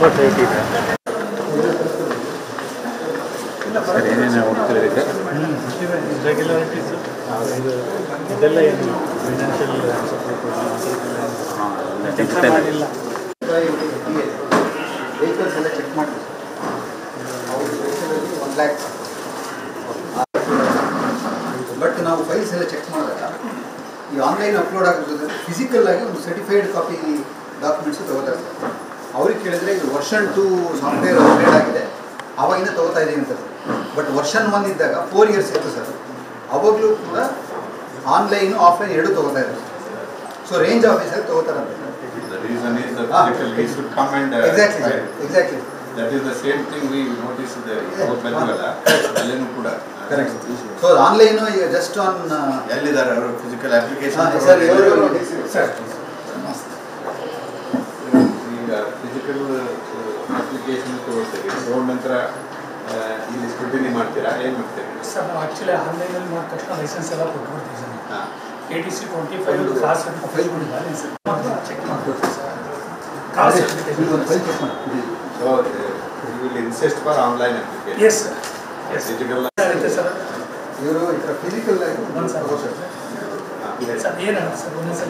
28 ಇದೆ. ಸರ್ ಏನೇನು ಹೋಗ್ತಿದ್ದೀರಿ ಸರ್? ರೆಗ್ಯುಲಾರಿಟೀಸ್ ಇದೆಲ್ಲ ಏನು ಫೈನಾನ್ಷಿಯಲ್ ಸಪೋರ್ಟ್ ಡಿಜಿಟಲ್ ವೆಹಿಕಲ್ಸ್ ಎಲ್ಲ ಚೆಕ್ ಮಾಡಿ ಅವರು 1 lakh ಬಟ್ ನಾವು ಫೈಲ್ಸ್ ಎಲ್ಲ ಚೆಕ್ ಮಾಡಿದಾಗ ಈ ಆನ್ಲೈನ್ ಅಪ್ಲೋಡ್ ಆಗಿರೋದ್ರೆ ಫಿಸಿಕಲ್ ಆಗಿ ಒಂದು ಸರ್ಟಿಫೈಡ್ ಕಾಪಿ ಡಾಕ್ಯುಮೆಂಟ್ಸು ತಗೋತಾರೆ ಸರ್. ಅವ್ರಿಗೆ ಕೇಳಿದರೆ ಇದು ವರ್ಷನ್ 2 ಸಾಫ್ಟ್ವೇರ್ ಅಪ್ಗ್ರೇಡ್ ಆಗಿದೆ ಆವಾಗಿಂದ ತಗೋತಾ ಇದ್ದೀವಿ ಅಂತ ಸರ್. ಬಟ್ ವರ್ಷನ್ 1 ಇದ್ದಾಗ 4 years ಇತ್ತು ಸರ್. ಅವಾಗಲೂ ಕೂಡ ಆನ್ಲೈನು ಆಫ್ಲೈನ್ ಎರಡೂ ತಗೋತಾ ಇದ್ದಾರೆ. ಸೊ ರೇಂಜ್ ಆಫೀಸಲ್ಲಿ ತಗೋತಾರಂತೆ. The reason is that physically we should come and exactly. That is the same thing we noticed in the Bengaluru. Allenu kuda. Correct. So online just on Yellidare our physical application. Sir, sir. Physical application ತಗೊಳ್ತೀವಿ. ತಗೊಂಡ ನಂತರ ಇಲ್ಲಿ scrutiny ಮಾಡ್ತೀರಾ ಏನು ಮಾಡ್ತೀರಾ? Sir ನಾವು actually ಆನ್ಲೈನಲ್ಲಿ ಮಾಡಿದ ತಕ್ಷಣ ಲೈಸೆನ್ಸ್ ಎಲ್ಲ ಕೊಟ್ಬಿಡ್ತೀವಿ ಸರ್. ATC 25 ಕ್ಲಾಸ್ ಫೈಲ್ ಕೊಟ್ಟಿದ್ದಾರೆ ಸರ್. ಚೆಕ್ ಮಾಡ್ಕೊಡ್ತೀವಿ ಸರ್. ಕ್ಲಾಸ್ ಫೈಲ್ ಚೆಕ್ ಮಾಡಿ. So you will insist for online application. Yes sir. Yes. Digital ಆಗುತ್ತೆ ಸರ್. ಇವರು ಈ ಥರ ಫಿಸಿಕಲ್ ಆಗಿ ಒಂದು ಸರ್ ಸರ್ ಏನಾಗುತ್ತೆ ಸರ್ ಒಂದೊಂದ್ಸಲ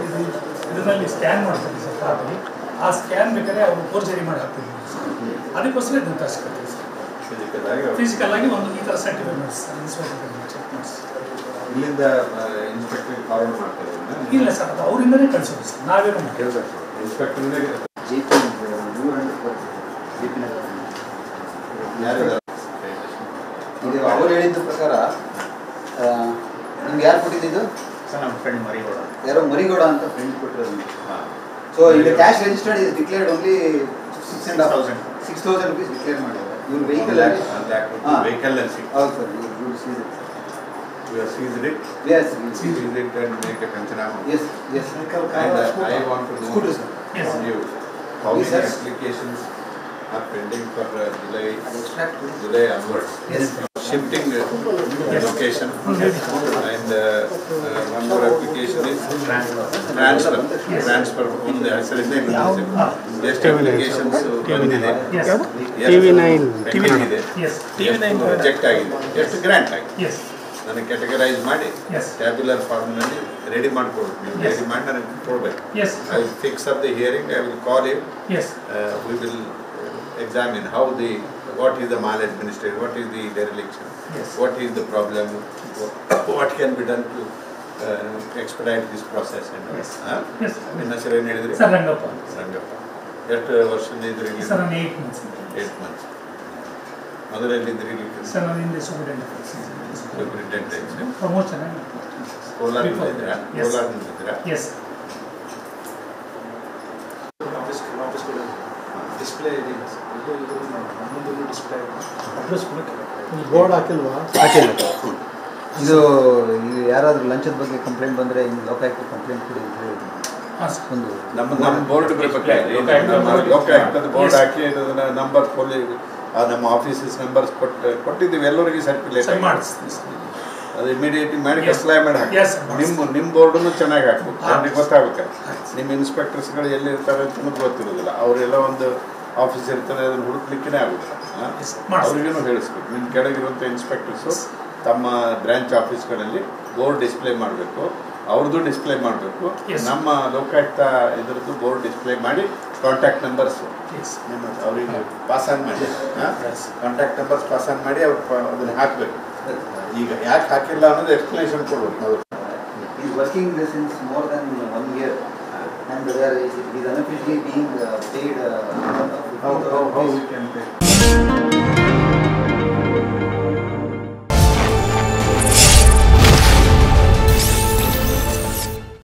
ಇದರಲ್ಲಿ ಸ್ಕ್ಯಾನ್ ಮಾಡ್ತೀವಿ ಸರ್ ಕಾಪಿ. ಆ ಸ್ಕ್ಯಾನ್ ಬೇಕಾದ್ರೆ ಅವರು ಫೋರ್ಜರಿ ಮಾಡಿ ಹಾಕ್ತೀವಿ ಸರ್. ಅದಕ್ಕೋಸ್ಕರ ಇದನ್ನು ತರಿಸ್ಕೊಡ್ತೀವಿ ಸರ್. ಫಿಸಿಕಲ್ ಆಗಿ ಒಂದು ಈ ಥರ ಸರ್ಟಿಫಿಕೇಟ್ ಮಾಡಿ ಸರ್ ಇನ್ಸ್ಪೆಕ್ಟರ್ ಚೆಕ್ ಮಾಡಿ ಸರ್. ಇಲ್ಲಿಂದ ಇನ್ಸ್ಪೆಕ್ಟರ್ ಫಾರ್ವರ್ಡ್ ಮಾಡ್ತಾರೆ. ಇಲ್ಲ ಸರ್ ಅದು ಅವರಿಂದನೇ ಕಳಿಸೋದು ಸರ್ ನಾವೇನು ಮಾಡ್ತೀವಿ ಸರ್ ಇನ್ಸ್ಪೆಕ್ಟರ್ನೇ ಇದು ಅವರು ಹೇಳಿದ ಪ್ರಕಾರ ನಿಮ್ಗೆ ಯಾರು ಕೊಟ್ಟಿದ್ದು ಸರ್ ನಮ್ಮ ಫ್ರೆಂಡ್ ಮರಿಗೌಡ. ಯಾರೋ ಮರಿಗೌಡ ಅಂತ ಫ್ರೆಂಡ್ ಕೊಟ್ಟಿರೋದು. ಸೊ ಈಗ cash registered is declared only 6,000 rupees declare ಮಾಡಿದ್ದಾರೆ. ಇವ್ರ ವೆಹಿಕಲ್ ವೆಹಿಕಲ್ ಹೌದು ಸರ್. ಇವ್ರು seize you have seized it. Yes, seize it and make a Panchanama. Yes. And I want to know Scooter, sir. Yes. from you how Yes, many sir. applications are pending for July onwards. Yes. Shifting location and one more application is transfer on the just applications ಬಂದಿದೆ. Yes. TV9 Yes. TV9 project ಆಗಿದೆ. ಎಷ್ಟು grant ಆಗಿದೆ. Yes. ನನಗೆ categorise ಮಾಡಿ tabular ಫಾರ್ಮ್ನಲ್ಲಿ ready ಮಾಡಿಕೊಡ್ಬೇಕು. ನೀವು ready ಮಾಡಿ ನನಗೆ ಕೊಡಬೇಕು. I will fix up the hearing. I will call you. We will examine how what is the maladministration, what is the dereliction, what is the problem, what can be done to expedite this process. ನಿಮ್ಮ ಹೆಸರು ಏನು ಹೇಳಿದ್ರಿ? Sir Rangappa. ಎಷ್ಟು ವರ್ಷದಿಂದ ಇದ್ರಿ? Sir ನಾನು 8 months. 8 months. ಮೊದಲೆಲ್ಲಿದ್ರಿ? Sir ನಾನು ಹಿಂದೆ ಸೂಪರಿಂಟೆಂಡೆಂಟ್ ಪ್ರಮೋಷನ್ ಕೋಲಾರದಿಂದ ಇದ್ದೀರಾ? ಕೋಲಾರದಿಂದ ಇದ್ದೀರಾ? ಎಸ್. ಡಿಸ್ಪ್ಲೇ ಇದೆ ನಮ್ಮದು ಡಿಸ್ಪ್ಲೇ ಅಡ್ರೆಸ್ ಬೋರ್ಡ್ ಹಾಕಿಲ್ವಾ? ಹಾಕಿಲ್ಲ. ಇದು ಯಾರಾದರೂ ಲಂಚದ ಬಗ್ಗೆ ಕಂಪ್ಲೇಂಟ್ ಬಂದರೆ ಇನ್ನು ಲೋಕಾಯುಕ್ತ ಕಂಪ್ಲೇಂಟ್ ಕೊಡಿ ಅಂತ ಹೇಳಿದ್ರು. ಒಂದು ನಮ್ಮ ಬೋರ್ಡ್ ಲೋಕಾಯುಕ್ತದ ಬೋರ್ಡ್ ಹಾಕಿ ನಂಬರ್ ಕೊಲ್ಲಿ ನಮ್ಮ ಆಫೀಸಸ್ ನಂಬರ್ಸ್ ಕೊಟ್ಟಿದ್ದೀವಿ ಎಲ್ಲರಿಗೂ ಸರ್ಕ್ಯುಲೇಟ್ ಮಾಡಿಸ್ತೀವಿ. ಅದು ಇಮಿಡಿಯೇಟ್ಲಿ ಮಾಡಿ ಅಪ್ಲೈ ಮಾಡಿ ಹಾಕಿ. ನಿಮ್ಮ ಬೋರ್ಡನ್ನು ಚೆನ್ನಾಗಿ ಹಾಕ್ಬೇಕು. ಅವ್ರಿಗೆ ಗೊತ್ತಾಗಬೇಕು ನಿಮ್ಮ ಇನ್ಸ್ಪೆಕ್ಟರ್ಸ್ಗಳು ಎಲ್ಲಿರ್ತಾರೆ ಅಂತ ನಿಮಗೆ ಗೊತ್ತಿರೋದಿಲ್ಲ. ಅವರೆಲ್ಲ ಒಂದು ಆಫೀಸ್ ಇರ್ತಾರೆ, ಅದನ್ನು ಹುಡುಕ್ಲಿಕ್ಕೇ ಆಗೋದಿಲ್ಲ. ಅವ್ರಿಗೇನು ಹೇಳಿಸ್ಬೇಕು. ನಿಮ್ಮ ಕೆಳಗಿರುವಂಥ ಇನ್ಸ್ಪೆಕ್ಟರ್ಸು ತಮ್ಮ ಬ್ರ್ಯಾಂಚ್ ಆಫೀಸ್ಗಳಲ್ಲಿ ಬೋರ್ಡ್ ಡಿಸ್ಪ್ಲೇ ಮಾಡಬೇಕು, ಅವ್ರದ್ದು ಡಿಸ್ಪ್ಲೇ ಮಾಡಬೇಕು. ನಮ್ಮ ಲೋಕಾಯುಕ್ತ ಇದರದ್ದು ಬೋರ್ಡ್ ಡಿಸ್ಪ್ಲೇ ಮಾಡಿ ಕಾಂಟ್ಯಾಕ್ಟ್ ನಂಬರ್ಸು ನಿಮ್ಮ ಅವರಿಗೆ ಪಾಸ್ ಆನ್ ಮಾಡಿ, ಕಾಂಟ್ಯಾಕ್ಟ್ ನಂಬರ್ಸ್ ಪಾಸ್ ಆನ್ ಮಾಡಿ ಅವ್ರು ಅದನ್ನು ಹಾಕಬೇಕು. ಈಗ ಯಾಕೆ ಹಾಕಿಲ್ಲ ಅನ್ನೋದು ಎಕ್ಸ್ಪ್ಲನೇಷನ್ ಕೊಡ್ಬೇಕು ನಾವು. He is working this since more than 1 year, and he is unofficially being paid. How we can pay?